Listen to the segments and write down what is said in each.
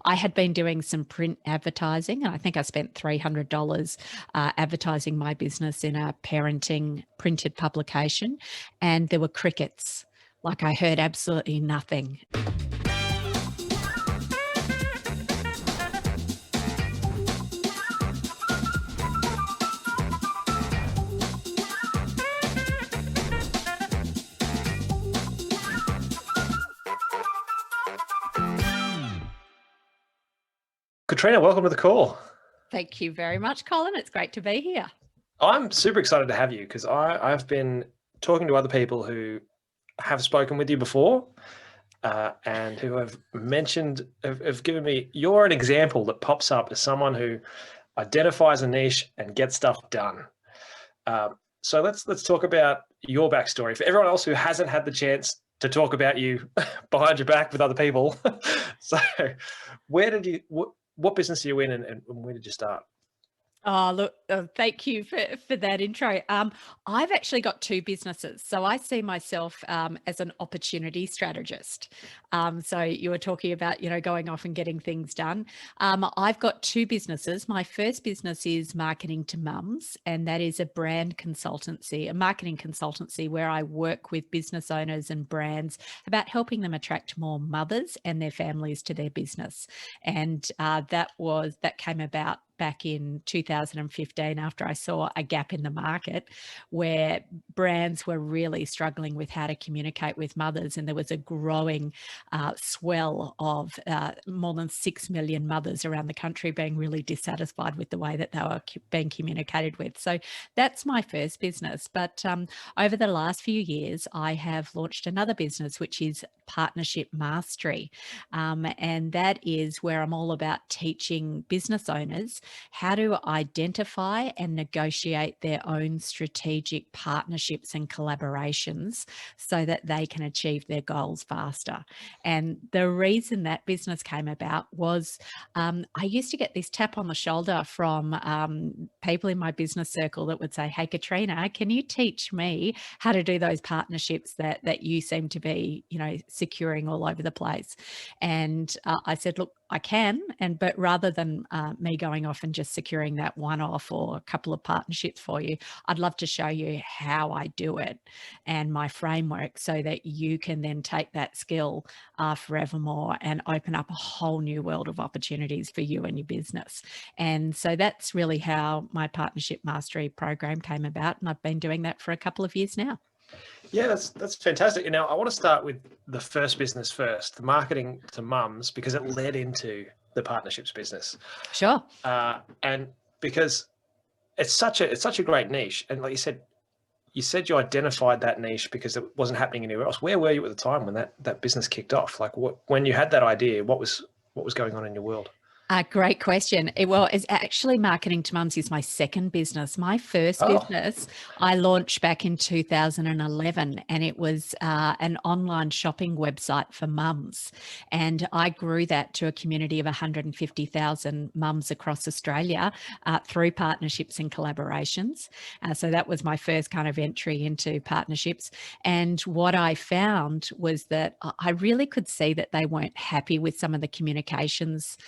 I had been doing some print advertising, and I think I spent $300 advertising my business in a parenting printed publication, and there were crickets. Like, I heard absolutely nothing. Katrina, welcome to the call. Thank you very much, Colin. It's great to be here. I'm super excited to have you because I've been talking to other people who have spoken with you before and who have given me, you're an example that pops up as someone who identifies a niche and gets stuff done. So let's talk about your backstory. For everyone else who hasn't had the chance to talk about you behind your back with other people. So what business are you in and where did you start? Oh, look, thank you for that intro. I've actually got two businesses. So I see myself as an opportunity strategist. So you were talking about, going off and getting things done. I've got two businesses. My first business is Marketing to Mums, and that is a brand consultancy, a marketing consultancy where I work with business owners and brands about helping them attract more mothers and their families to their business. And that came about back in 2015 after I saw a gap in the market where brands were really struggling with how to communicate with mothers, and there was a growing swell of more than 6 million mothers around the country being really dissatisfied with the way that they were being communicated with. So that's my first business. But over the last few years, I have launched another business, which is Partnership Mastery. And that is where I'm all about teaching business owners how to identify and negotiate their own strategic partnerships and collaborations so that they can achieve their goals faster. And the reason that business came about was I used to get this tap on the shoulder from people in my business circle that would say, "Hey, Katrina, can you teach me how to do those partnerships that you seem to be, securing all over the place?" And I said, "Look, I can, but rather than me going off and just securing that one-off or a couple of partnerships for you, I'd love to show you how I do it and my framework so that you can then take that skill forevermore and open up a whole new world of opportunities for you and your business." And so that's really how my Partnership Mastery program came about, and I've been doing that for a couple of years now. Yeah, that's fantastic. And now I want to start with the first business first, the Marketing to Mums, because it led into the partnerships business. Sure. And because it's such a great niche. And like you said you identified that niche because it wasn't happening anywhere else. Where were you at the time when that business kicked off? Like when you had that idea, what was going on in your world? Great question. It's actually Marketing to Mums is my second business. My first business I launched back in 2011, and it was an online shopping website for mums. And I grew that to a community of 150,000 mums across Australia through partnerships and collaborations. So that was my first kind of entry into partnerships. And what I found was that I really could see that they weren't happy with some of the communications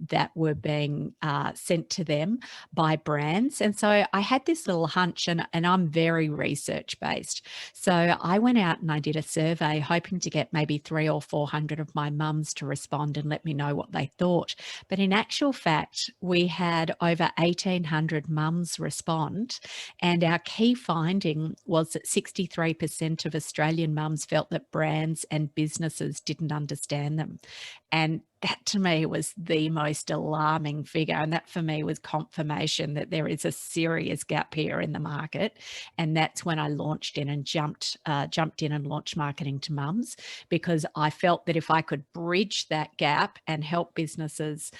that were being sent to them by brands. And so I had this little hunch, and I'm very research based. So I went out and I did a survey hoping to get maybe 300 or 400 of my mums to respond and let me know what they thought. But in actual fact, we had over 1,800 mums respond. And our key finding was that 63% of Australian mums felt that brands and businesses didn't understand them. And that to me was the most alarming figure. And that for me was confirmation that there is a serious gap here in the market. And that's when I launched in and jumped in and launched Marketing to Mums, because I felt that if I could bridge that gap and help businesses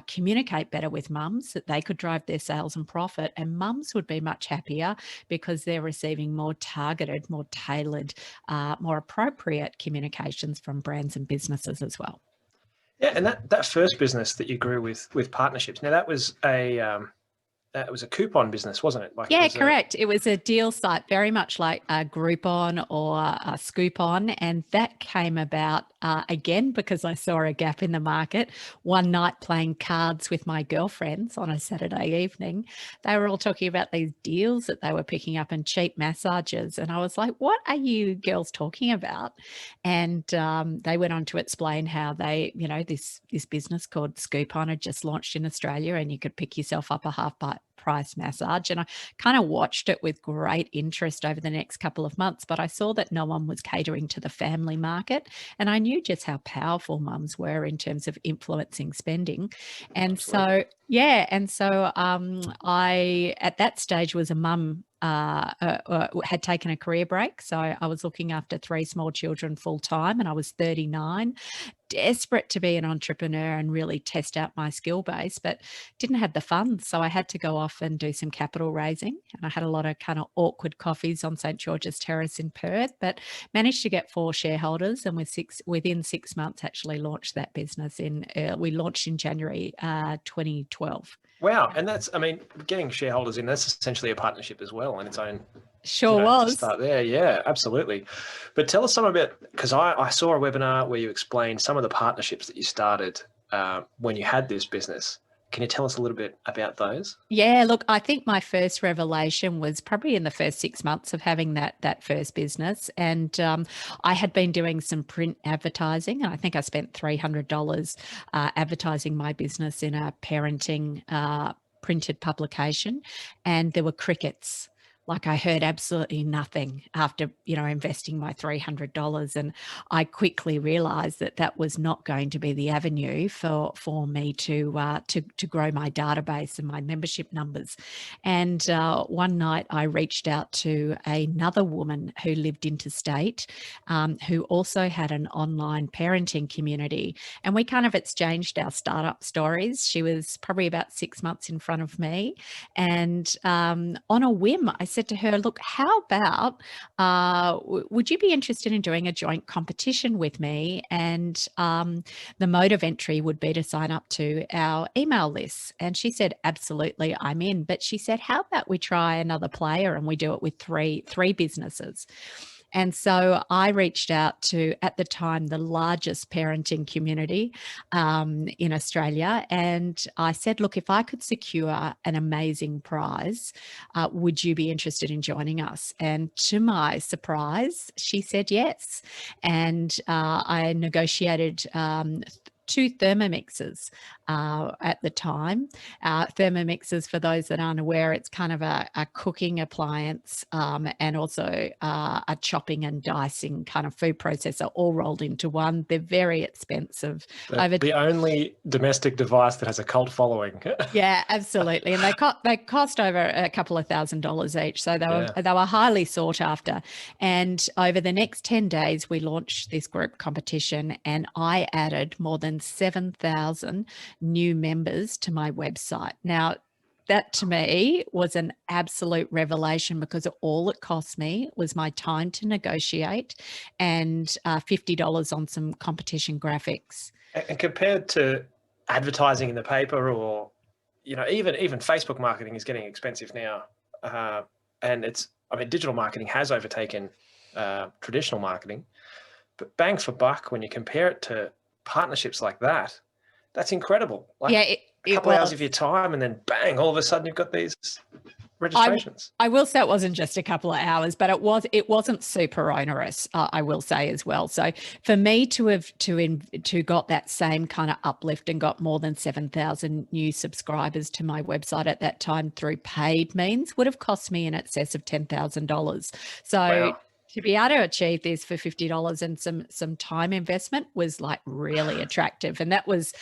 communicate better with mums, that they could drive their sales and profit, and mums would be much happier because they're receiving more targeted, more tailored, more appropriate communications from brands and businesses as well. Yeah, and that first business that you grew with partnerships. Now that was a it was a coupon business, wasn't it? Like it Yeah, was correct. It was a deal site, very much like a Groupon or a Scoopon. And that came about again because I saw a gap in the market. One night playing cards with my girlfriends on a Saturday evening, they were all talking about these deals that they were picking up and cheap massages. And I was like, what are you girls talking about? And they went on to explain how they, this business called Scoopon had just launched in Australia, and you could pick yourself up a price massage. And I kind of watched it with great interest over the next couple of months, but I saw that no one was catering to the family market. And I knew just how powerful mums were in terms of influencing spending. And Absolutely. so, yeah. And so I, at that stage, was a mum. Had taken a career break. So I was looking after 3 small children full time, and I was 39, desperate to be an entrepreneur and really test out my skill base, but didn't have the funds. So I had to go off and do some capital raising. And I had a lot of kind of awkward coffees on St. George's Terrace in Perth, but managed to get 4 shareholders, and within 6 months actually launched that business we launched in January 2012. Wow. And that's, I mean, getting shareholders in, that's essentially a partnership as well in its own, Sure to was. start there. Yeah, absolutely. But tell us some about, because I saw a webinar where you explained some of the partnerships that you started when you had this business. Can you tell us a little bit about those? Yeah, look, I think my first revelation was probably in the first 6 months of having that first business, and I had been doing some print advertising, and I think I spent $300 advertising my business in a parenting printed publication, and there were crickets. Like, I heard absolutely nothing after, investing my $300. And I quickly realized that that was not going to be the avenue for me to grow my database and my membership numbers. And one night I reached out to another woman who lived interstate, who also had an online parenting community. And we kind of exchanged our startup stories. She was probably about 6 months in front of me. And on a whim, I said to her, look, how about, would you be interested in doing a joint competition with me? And the mode of entry would be to sign up to our email lists. And she said, absolutely, I'm in. But she said, how about we try another player and we do it with three businesses? And so I reached out to, at the time, the largest parenting community in Australia. And I said, look, if I could secure an amazing prize, would you be interested in joining us? And to my surprise, she said yes. And I negotiated 2 Thermomixes at the time. Thermomixes, for those that aren't aware, it's kind of a cooking appliance and also a chopping and dicing kind of food processor, all rolled into one. They're very expensive. The only domestic device that has a cult following. Yeah, absolutely. And they cost over a couple of $1,000s each. So they were highly sought after. And over the next 10 days, we launched this group competition, and I added more than 7,000 new members to my website. Now, that to me was an absolute revelation, because all it cost me was my time to negotiate and $50 on some competition graphics. And compared to advertising in the paper, or even Facebook marketing is getting expensive now, and digital marketing has overtaken traditional marketing. But bang for buck, when you compare it to partnerships like that, that's incredible. Like, yeah, a couple of hours of your time, and then bang, all of a sudden you've got these registrations. I will say it wasn't just a couple of hours, but it wasn't super onerous. I will say as well. So for me to have got that same kind of uplift and got more than 7,000 new subscribers to my website at that time through paid means would have cost me in excess of $10,000. So. Wow. To be able to achieve this for $50 and some time investment was like really attractive. And that was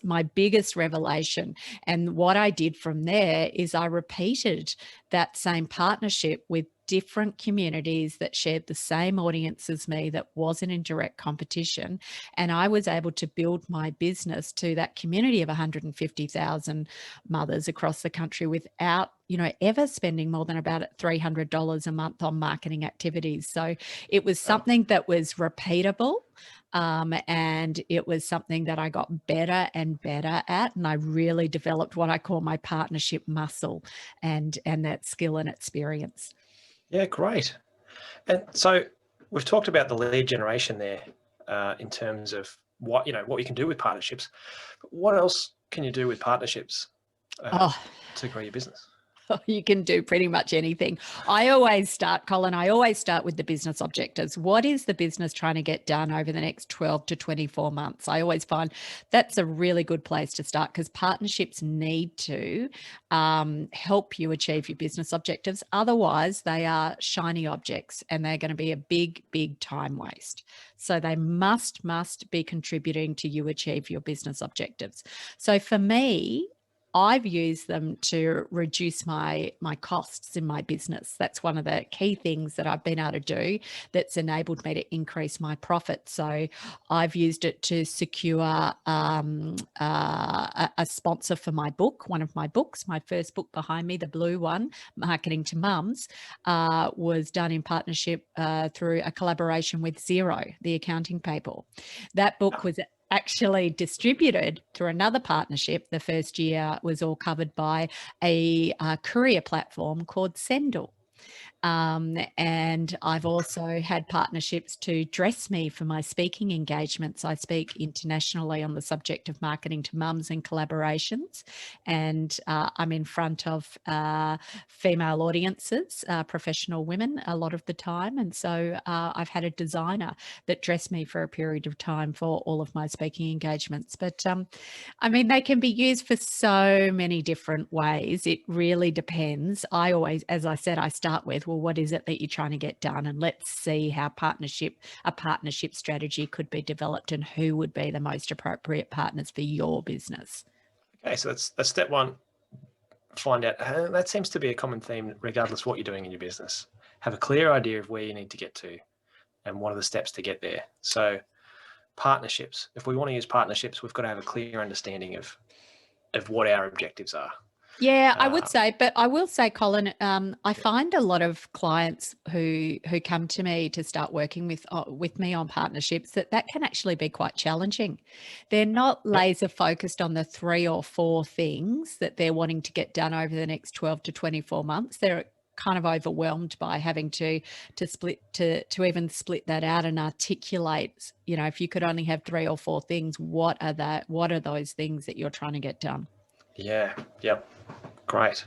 my biggest revelation. And what I did from there is I repeated that same partnership with different communities that shared the same audience as me, that wasn't in direct competition. And I was able to build my business to that community of 150,000 mothers across the country without, ever spending more than about $300 a month on marketing activities. So it was something that was repeatable, And it was something that I got better and better at, and I really developed what I call my partnership muscle and that skill and experience. Yeah, great. And so we've talked about the lead generation there, in terms of what you can do with partnerships. But what else can you do with partnerships Oh, to grow your business? you can do pretty much anything. I always start, Colin, I always start with the business objectives. What is the business trying to get done over the next 12 to 24 months? I always find that's a really good place to start, because partnerships need to help you achieve your business objectives. Otherwise, they are shiny objects and they're going to be a big, big time waste. So they must be contributing to you achieve your business objectives. So for me, I've used them to reduce my costs in my business. That's one of the key things that I've been able to do that's enabled me to increase my profit. So I've used it to secure a sponsor for my book, one of my books. My first book behind me, the blue one, Marketing to Mums, was done in partnership through a collaboration with Xero, the accounting people. That book was actually distributed through another partnership. The first year was all covered by a courier platform called Sendle. And I've also had partnerships to dress me for my speaking engagements. I speak internationally on the subject of marketing to mums and collaborations, and I'm in front of female audiences, professional women a lot of the time. And so I've had a designer that dressed me for a period of time for all of my speaking engagements. But I mean, they can be used for so many different ways. It really depends. I always, as I said, I start with, well, what is it that you're trying to get done? And let's see how a partnership strategy could be developed and who would be the most appropriate partners for your business. Okay, so that's step one. Find out. That seems to be a common theme, regardless of what you're doing in your business. Have a clear idea of where you need to get to and what are the steps to get there. So partnerships. If we want to use partnerships, we've got to have a clear understanding of what our objectives are. Yeah, I would say, but I will say, Colin, I find a lot of clients who come to me to start working with me on partnerships that can actually be quite challenging. They're not laser focused on the 3 or 4 things that they're wanting to get done over the next 12 to 24 months. They're kind of overwhelmed by having to even split that out and articulate, if you could only have 3 or 4 things, what are those things that you're trying to get done? Yeah. Yep. Great.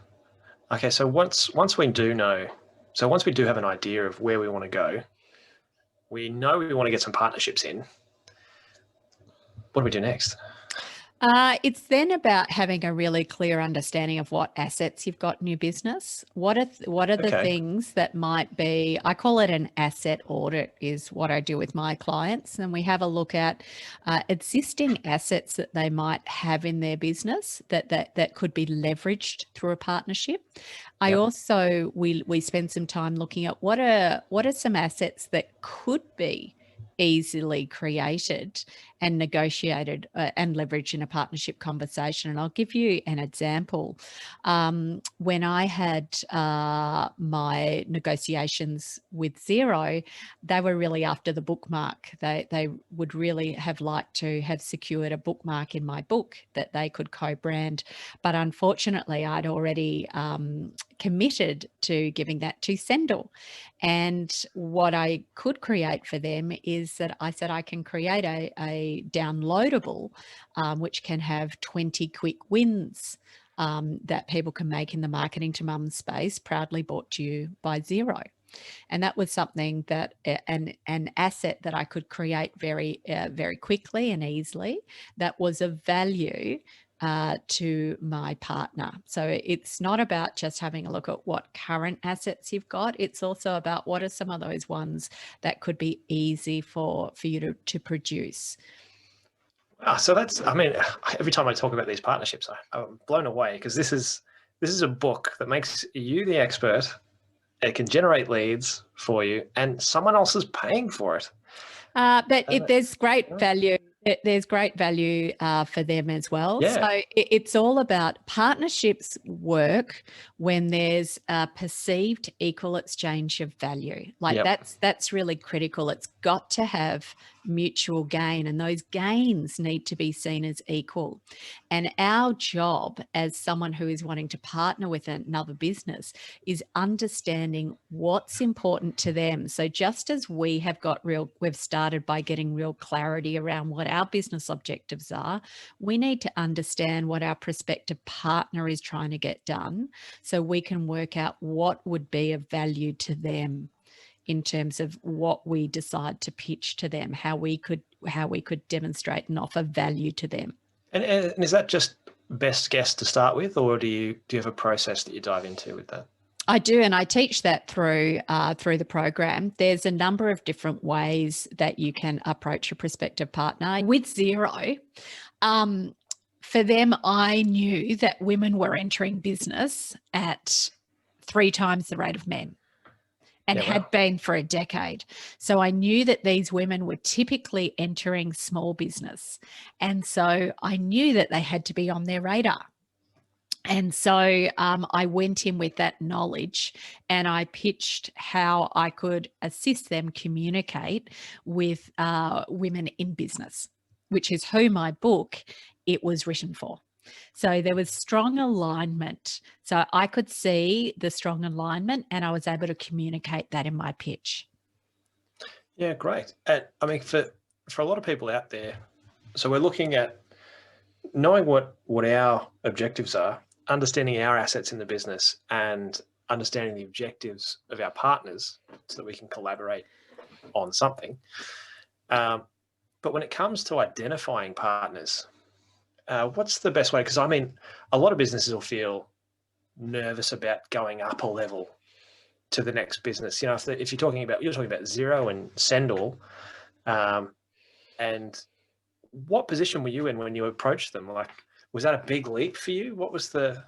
Okay. So once we do have an idea of where we want to go, we know we want to get some partnerships in. What do we do next? It's then about having a really clear understanding of what assets you've got in your business. What are the things that might be, I call it an asset audit, is what I do with my clients. And we have a look at existing assets that they might have in their business that could be leveraged through a partnership. I also, we spend some time looking at what are some assets that could be easily created and negotiated and leveraged in a partnership conversation. And I'll give you an example. When I had my negotiations with Xero, they were really after the bookmark. They would really have liked to have secured a bookmark in my book that they could co-brand. But unfortunately, I'd already committed to giving that to Sendle. And what I could create for them is that I said I can create a downloadable, which can have 20 quick wins that people can make in the marketing to mum space, proudly brought to you by Xero. And that was something that an asset that I could create very, very quickly and easily that was of value to my partner. So it's not about just having a look at what current assets you've got. It's also about what are some of those ones that could be easy for you to produce. So that's, I mean, every time I talk about these partnerships, I'm blown away, because this is a book that makes you the expert. It can generate leads for you, and someone else is paying for it. There's great value. There's great value for them as well. Yeah. So it's all about partnerships work when there's a perceived equal exchange of value. Like that's really critical. It's got to have mutual gain, and those gains need to be seen as equal. And our job as someone who is wanting to partner with another business is understanding what's important to them. So just as we've started by getting real clarity around what our business objectives are, we need to understand what our prospective partner is trying to get done, so we can work out what would be of value to them in terms of what we decide to pitch to them, how we could demonstrate and offer value to them. And is that just best guess to start with, or do you have a process that you dive into with that? I do, and I teach that through the program. There's a number of different ways that you can approach a prospective partner. With Xero, for them, I knew that women were entering business at 3 times the rate of men, and had been for a decade. So I knew that these women were typically entering small business. And so I knew that they had to be on their radar. And so I went in with that knowledge, and I pitched how I could assist them communicate with women in business, which is who my book, it was written for. So there was strong alignment. So I could see the strong alignment, and I was able to communicate that in my pitch. Yeah, great. And I mean, for a lot of people out there, so we're looking at knowing what our objectives are, understanding our assets in the business, and understanding the objectives of our partners so that we can collaborate on something. But when it comes to identifying partners, what's the best way? Because I mean, a lot of businesses will feel nervous about going up a level to the next business. You know, if you're talking about Xero and Sendall, and what position were you in when you approached them? Like, was that a big leap for you? What was the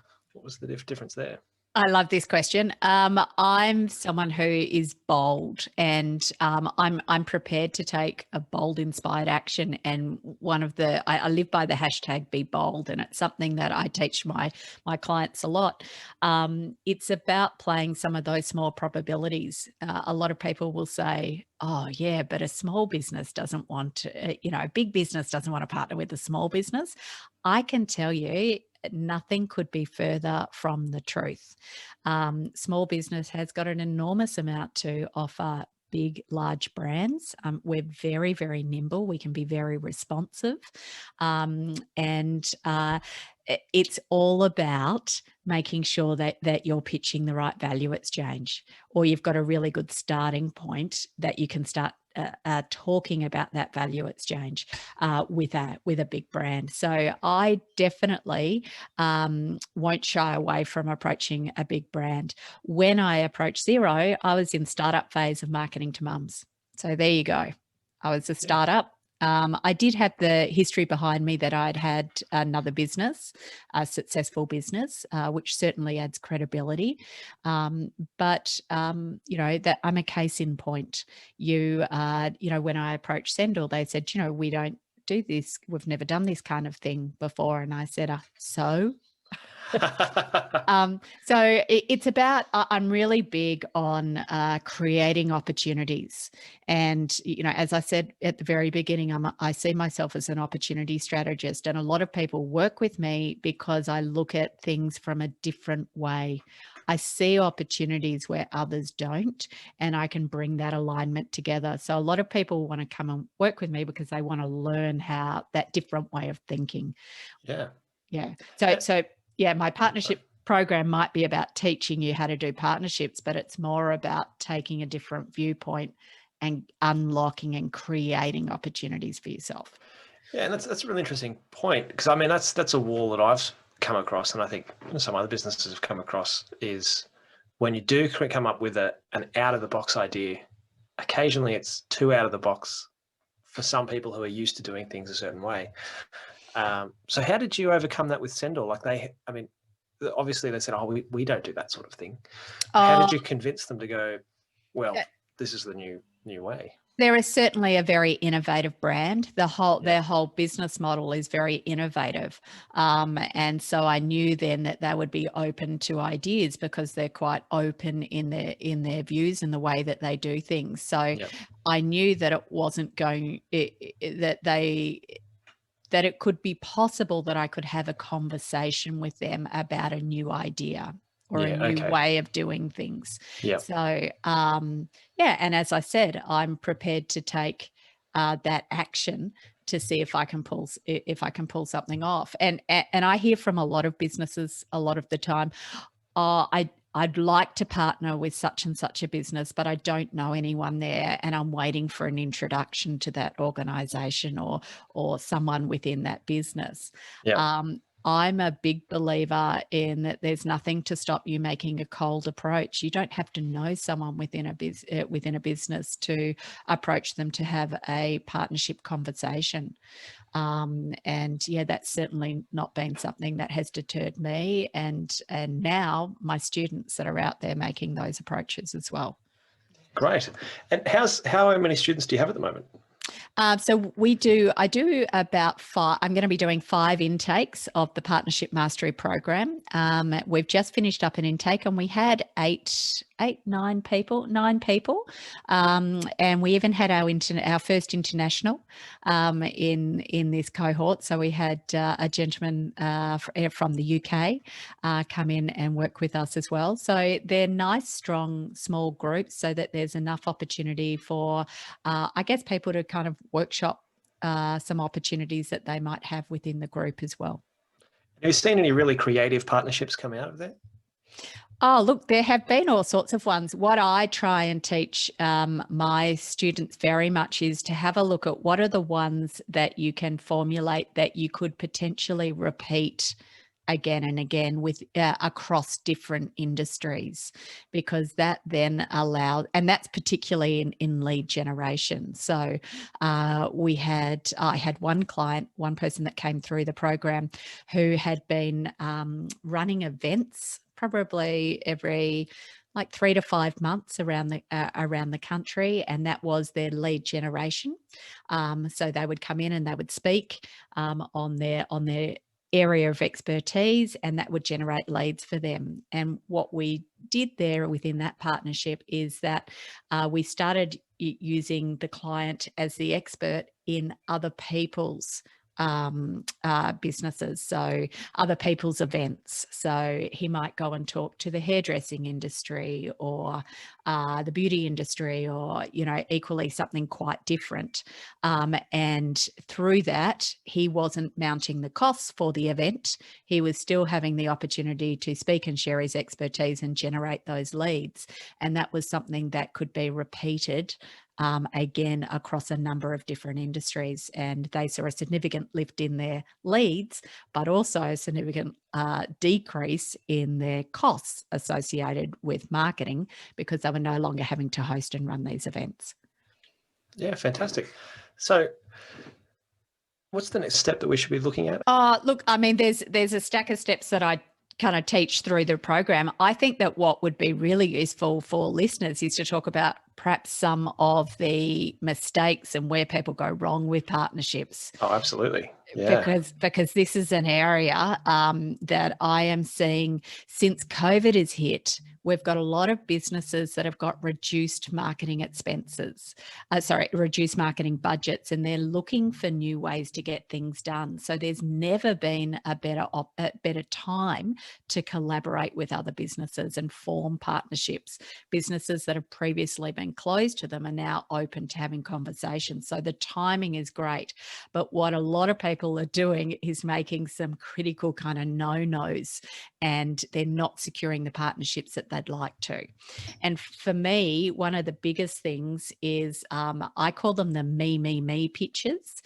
difference there? I love this question. I'm someone who is bold, and I'm prepared to take a bold, inspired action. And I live by the hashtag Be Bold, and it's something that I teach my clients a lot. It's about playing some of those small probabilities. A lot of people will say, "Oh, yeah, but a small business doesn't want to, a big business doesn't want to partner with a small business." I can tell you, nothing could be further from the truth. Small business has got an enormous amount to offer big, large brands. We're very, very nimble. We can be very responsive. It's all about making sure that you're pitching the right value exchange, or you've got a really good starting point that you can start talking about that value exchange with a big brand. So I definitely won't shy away from approaching a big brand. When I approached Xero, I was in startup phase of marketing to mums. So there you go. I was a startup. I did have the history behind me that I'd had another business, a successful business, which certainly adds credibility. But that I'm a case in point. When I approached Sendall, they said, we don't do this. We've never done this kind of thing before. And I said, so? So it's about, I'm really big on creating opportunities. And, as I said at the very beginning, I see myself as an opportunity strategist. And a lot of people work with me because I look at things from a different way. I see opportunities where others don't, and I can bring that alignment together. So a lot of people want to come and work with me because they want to learn how that different way of thinking. Yeah. Yeah. So my partnership program might be about teaching you how to do partnerships, but it's more about taking a different viewpoint and unlocking and creating opportunities for yourself. Yeah, and that's a really interesting point, because I mean that's a wall that I've come across, and I think some other businesses have come across, is when you do come up with an out of the box idea. Occasionally, it's too out of the box for some people who are used to doing things a certain way. So how did you overcome that with Sendall? Obviously they said, "Oh, we don't do that sort of thing." How did you convince them to go, well, this is the new way? They're certainly a very innovative brand. Yeah. Their whole business model is very innovative, and so I knew then that they would be open to ideas because they're quite open in their views and the way that they do things. So Yeah. I knew that it wasn't going that it could be possible that I could have a conversation with them about a new idea or a Yeah. new Okay. way of doing things. Yeah. So, yeah, and as I said, I'm prepared to take that action to see if I can pull something off. And I hear from a lot of businesses a lot of the time, oh, I'd like to partner with such and such a business, but I don't know anyone there, and I'm waiting for an introduction to that organization or someone within that business. Yeah. I'm a big believer in that there's nothing to stop you making a cold approach. You don't have to know someone within a business to approach them to have a partnership conversation. And yeah, that's certainly not been something that has deterred me. And now my students that are out there making those approaches as well. Great. And how many students do you have at the moment? So I do about 5. I'm going to be doing 5 intakes of the Partnership Mastery Program. We've just finished up an intake and we had 9 people, and we even had our first international in this cohort. So we had a gentleman from the UK come in and work with us as well. So they're nice, strong, small groups, so that there's enough opportunity for, I guess, people to kind of workshop some opportunities that they might have within the group as well. Have you seen any really creative partnerships come out of that? Oh, look, there have been all sorts of ones. What I try and teach my students very much is to have a look at what are the ones that you can formulate that you could potentially repeat again and again with across different industries, because that then allows, and that's particularly in lead generation. So I had one person that came through the program who had been running events probably every like 3 to 5 months around the country, and that was their lead generation. So they would come in and they would speak on their area of expertise, and that would generate leads for them. And what we did there within that partnership is that we started using the client as the expert in other people's businesses, so other people's events. So he might go and talk to the hairdressing industry or the beauty industry, or equally something quite different. And through that, he wasn't mounting the costs for the event. He was still having the opportunity to speak and share his expertise and generate those leads. And that was something that could be repeated again across a number of different industries, and they saw a significant lift in their leads, but also a significant decrease in their costs associated with marketing, because they were no longer having to host and run these events. Yeah, fantastic. So what's the next step that we should be looking at? Look, I mean, there's a stack of steps that I kind of teach through the program. I think that what would be really useful for listeners is to talk about perhaps some of the mistakes and where people go wrong with partnerships. Oh, absolutely. Yeah. Because this is an area that I am seeing since COVID has hit. We've got a lot of businesses that have got reduced marketing expenses, reduced marketing budgets, and they're looking for new ways to get things done. So there's never been a better time to collaborate with other businesses and form partnerships. Businesses that have previously been closed to them are now open to having conversations. So the timing is great. But what a lot of people are doing is making some critical kind of no-nos, and they're not securing the partnerships that they'd like to. And for me, one of the biggest things is I call them the me pitches.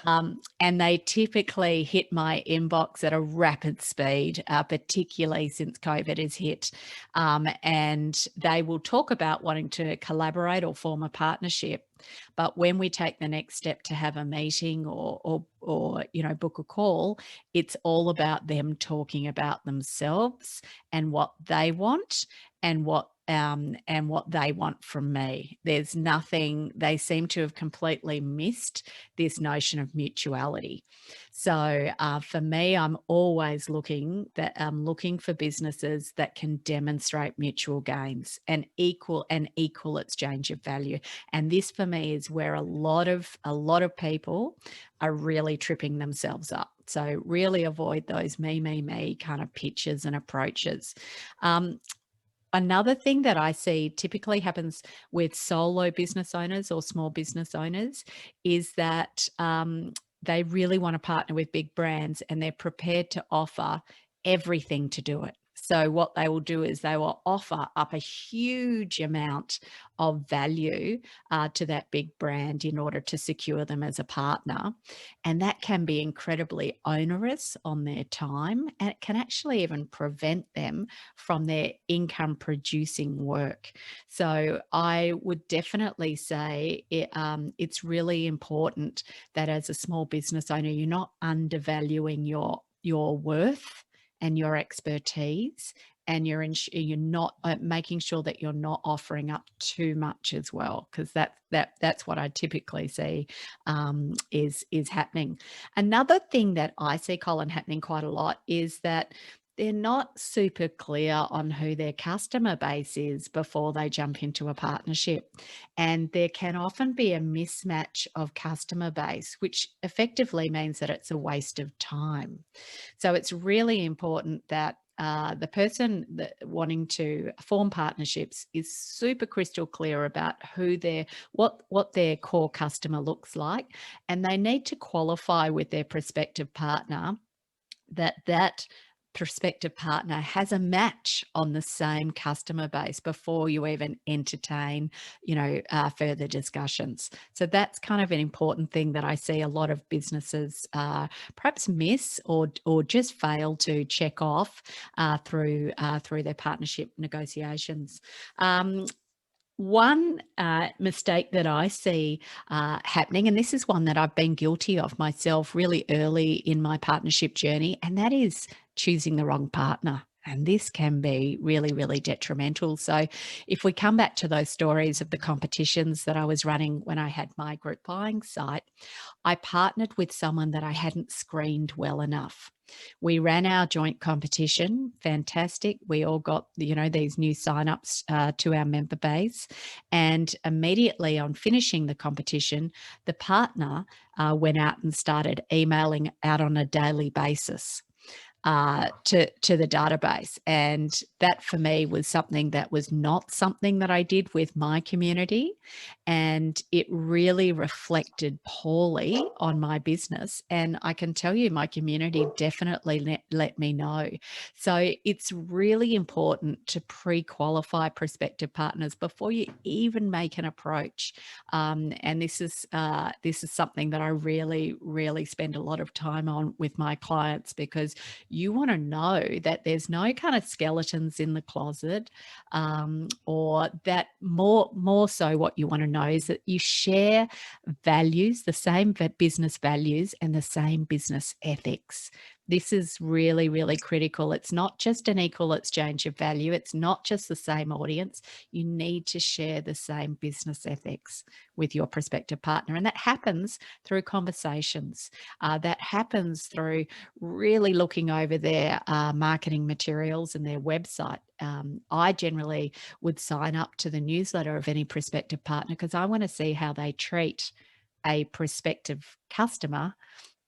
And they typically hit my inbox at a rapid speed, particularly since COVID has hit. And they will talk about wanting to collaborate or form a partnership. But when we take the next step to have a meeting or book a call, it's all about them talking about themselves and what they want. and what they want from me. There's nothing, they seem to have completely missed this notion of mutuality. So for me, I'm always looking for businesses that can demonstrate mutual gains and equal exchange of value. And this for me is where a lot of people are really tripping themselves up. So really avoid those me kind of pitches and approaches. Another thing that I see typically happens with solo business owners or small business owners is that they really want to partner with big brands and they're prepared to offer everything to do it. So what they will do is they will offer up a huge amount of value to that big brand in order to secure them as a partner. And that can be incredibly onerous on their time, and it can actually even prevent them from their income producing work. So I would definitely say it's really important that as a small business owner, you're not undervaluing your worth and your expertise, and you're not making sure that you're not offering up too much as well, because that's what I typically see is happening. Another thing that I see, Colin, happening quite a lot is that they're not super clear on who their customer base is before they jump into a partnership. And there can often be a mismatch of customer base, which effectively means that it's a waste of time. So it's really important that the person that wanting to form partnerships is super crystal clear about what their core customer looks like, and they need to qualify with their prospective partner that prospective partner has a match on the same customer base before you even entertain, further discussions. So that's kind of an important thing that I see a lot of businesses perhaps miss or just fail to check off through their partnership negotiations. One mistake that I see happening, and this is one that I've been guilty of myself really early in my partnership journey, and that is choosing the wrong partner. And this can be really, really detrimental. So if we come back to those stories of the competitions that I was running when I had my group buying site, I partnered with someone that I hadn't screened well enough. We ran our joint competition, fantastic. We all got, these new signups to our member base. And immediately on finishing the competition, the partner went out and started emailing out on a daily basis to the database. And that for me was something that was not something that I did with my community. And it really reflected poorly on my business. And I can tell you, my community definitely let me know. So it's really important to pre-qualify prospective partners before you even make an approach. And this is something that I really, really spend a lot of time on with my clients, because you want to know that there's no kind of skeletons in the closet, or that more so what you want to know is that you share values, the same business values and the same business ethics. This is really, really critical. It's not just an equal exchange of value. It's not just the same audience. You need to share the same business ethics with your prospective partner. And that happens through conversations. That happens through really looking over their marketing materials and their website. I generally would sign up to the newsletter of any prospective partner because I want to see how they treat a prospective customer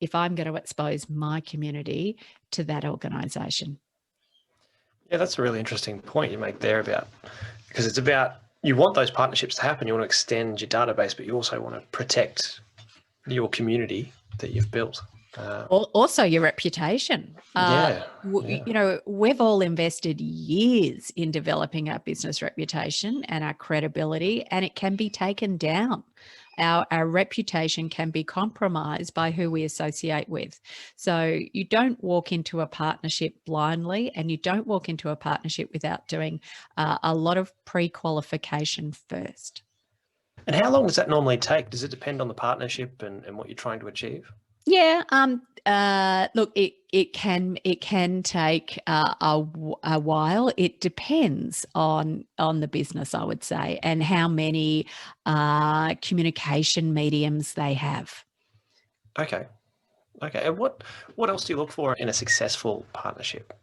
if I'm going to expose my community to that organisation. Yeah, that's a really interesting point you make there because it's about, you want those partnerships to happen. You want to extend your database, but you also want to protect your community that you've built. Also your reputation. We've all invested years in developing our business reputation and our credibility, and it can be taken down. Our reputation can be compromised by who we associate with. So you don't walk into a partnership blindly, and you don't walk into a partnership without doing a lot of pre-qualification first. And how long does that normally take? Does it depend on the partnership and what you're trying to achieve? Yeah. Look, it can take a while. It depends on the business, I would say, and how many communication mediums they have. Okay. Okay. And what else do you look for in a successful partnership?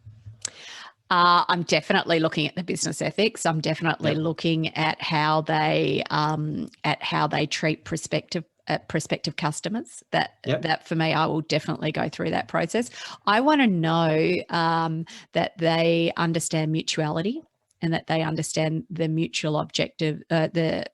I'm definitely looking at the business ethics. I'm definitely Yep. looking at how they treat prospective customers. Yep. That for me, I will definitely go through that process. I want to know that they understand mutuality and that they understand the mutual objective, the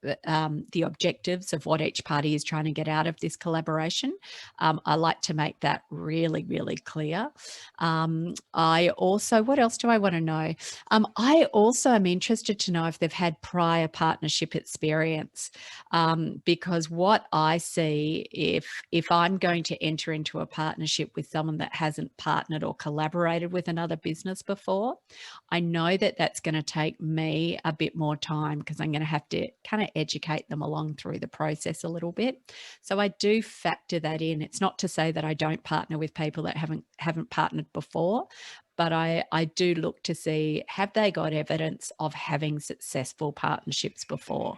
objectives of what each party is trying to get out of this collaboration. I like to make that really, really clear. What else do I want to know? I also am interested to know if they've had prior partnership experience, because what I see, if I'm going to enter into a partnership with someone that hasn't partnered or collaborated with another business before, I know that that's going to take me a bit more time because I'm going to have to kind of educate them along through the process a little bit. So I do factor that in. It's not to say that I don't partner with people that haven't partnered before, but I do look to see, have they got evidence of having successful partnerships before?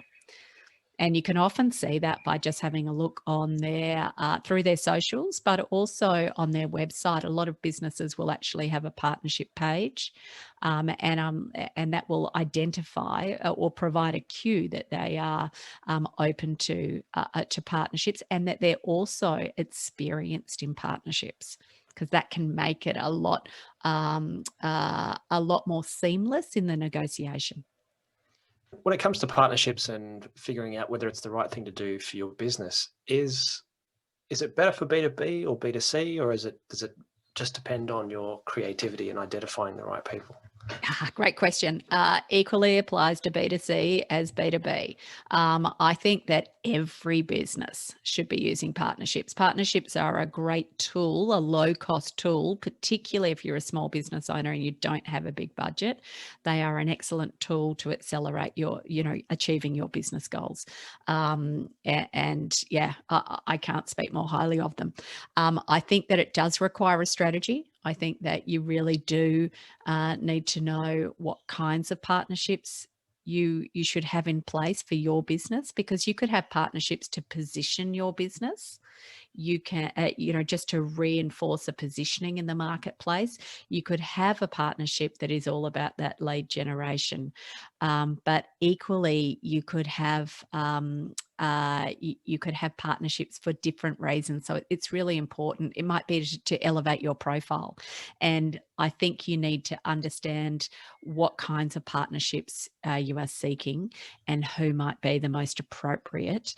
And you can often see that by just having a look on their through their socials, but also on their website. A lot of businesses will actually have a partnership page, and that will identify or provide a cue that they are open to partnerships, and that they're also experienced in partnerships, because that can make it a lot more seamless in the negotiation. When it comes to partnerships and figuring out whether it's the right thing to do for your business, is it better for B2B or B2C, or does it just depend on your creativity and identifying the right people? Great question. Equally applies to B2C as B2B. I think that every business should be using partnerships. Partnerships are a great tool, a low-cost tool, particularly if you're a small business owner and you don't have a big budget. They are an excellent tool to accelerate achieving your business goals. And yeah, I can't speak more highly of them. I think that it does require a strategy. I think that you really do need to know what kinds of partnerships you should have in place for your business, because you could have partnerships to position your business. You can, just to reinforce a positioning in the marketplace. You could have a partnership that is all about that lead generation, but equally, you could have partnerships for different reasons. So it's really important. It might be to elevate your profile, and I think you need to understand what kinds of partnerships you are seeking and who might be the most appropriate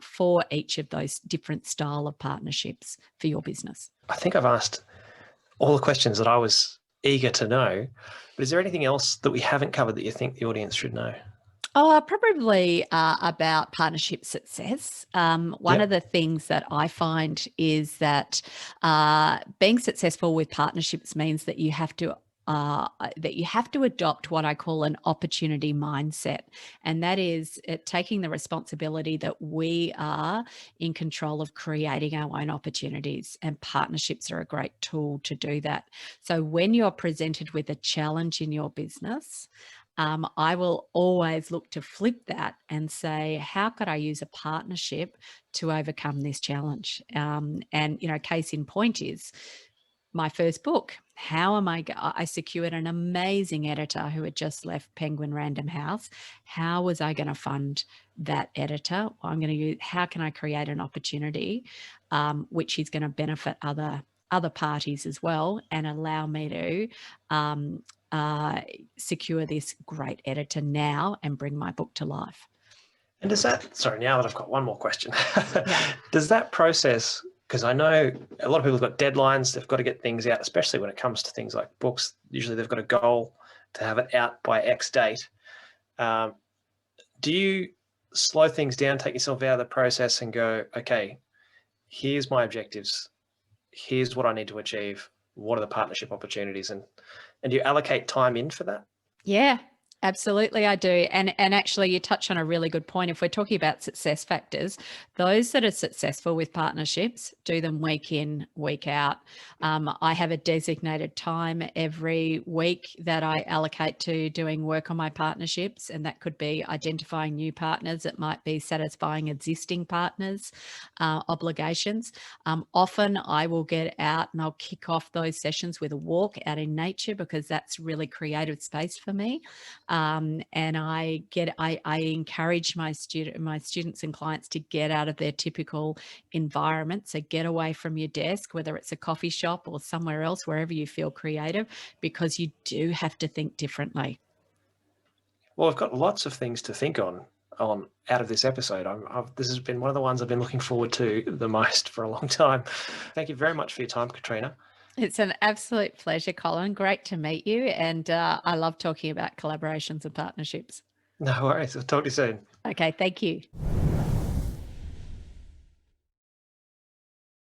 for each of those different style of partnerships for your business. I think I've asked all the questions that I was eager to know, but is there anything else that we haven't covered that you think the audience should know? Oh, probably about partnership success. One of Yep. the things that I find is that being successful with partnerships means that you have to adopt what I call an opportunity mindset, and that is taking the responsibility that we are in control of creating our own opportunities, and partnerships are a great tool to do that. So when you're presented with a challenge in your business, I will always look to flip that and say, how could I use a partnership to overcome this challenge? And case in point is my first book. How am I secured an amazing editor who had just left Penguin Random House. How was I going to fund that editor? I'm going to use, how can I create an opportunity which is going to benefit other parties as well, and allow me to secure this great editor now and bring my book to life. And sorry, now that I've got one more question, Yeah. does that process, because I know a lot of people have got deadlines, they've got to get things out, especially when it comes to things like books. Usually they've got a goal to have it out by X date. Do you slow things down, take yourself out of the process and go, okay, here's my objectives, here's what I need to achieve, what are the partnership opportunities, and do you allocate time in for that? Yeah, Absolutely, I do. And actually you touch on a really good point. If we're talking about success factors, those that are successful with partnerships do them week in, week out. I have a designated time every week that I allocate to doing work on my partnerships, and that could be identifying new partners. It might be satisfying existing partners' obligations. Often I will get out and I'll kick off those sessions with a walk out in nature, because that's really creative space for me. And I encourage my students and clients to get out of their typical environment. So get away from your desk, whether it's a coffee shop or somewhere else, wherever you feel creative, because you do have to think differently. Well, I've got lots of things to think on out of this episode. This has been one of the ones I've been looking forward to the most for a long time. Thank you very much for your time, Katrina. It's an absolute pleasure, Colin. Great to meet you. And I love talking about collaborations and partnerships. No worries. I'll talk to you soon. Okay, thank you.